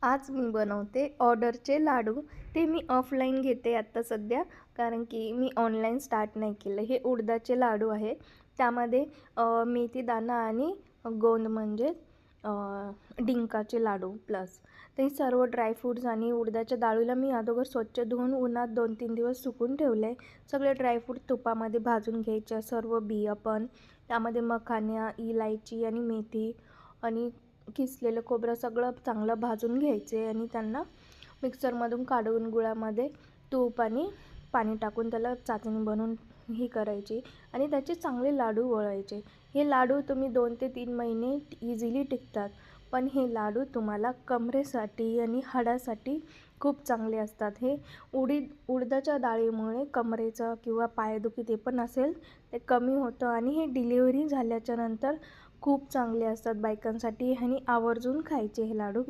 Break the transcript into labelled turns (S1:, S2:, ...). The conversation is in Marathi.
S1: आज मी बनवते ऑर्डरचे लाडू. ते मी ऑफलाईन घेते आत्ता सध्या, कारण की मी ऑनलाईन स्टार्ट नाही केलं. हे उडदाचे लाडू आहे. त्यामध्ये मेथी दाणा आणि गोंद म्हणजे अ, डिंकाचे लाडू प्लस ते सर्व ड्रायफ्रूट्स आणि उडदाच्या डाळीला मी अगोदर स्वच्छ धुवून उन्हात 2-3 दिवस सुकून ठेवले. सगळे ड्रायफ्रूट तुपामध्ये भाजून घ्यायच्या, सर्व बिया पण. त्यामध्ये मखाना, इलायची आणि मेथी आणि किसलेलं खोबरं सगळं चांगलं भाजून घ्यायचे आणि त्यांना मिक्सरमधून काढून गुळामध्ये तूप आणि पाणी टाकून त्याला चाचणी बनवून ही करायची आणि त्याचे चांगले लाडू वळायचे. हे लाडू तुम्ही 2 ते 3 महिने इझिली टिकतात. पण हे लाडू तुम्हाला कमरेसाठी आणि हाडासाठी खूप चांगले असतात. हे उडदाच्या डाळीमुळे कमरेचं किंवा पायदुखी ते पण असेल ते कमी होतं आणि हे डिलिव्हरी झाल्याच्या नंतर खूप चांगले असतात बायकांसाठी आणि आवर्जून खायचे हे लाडू.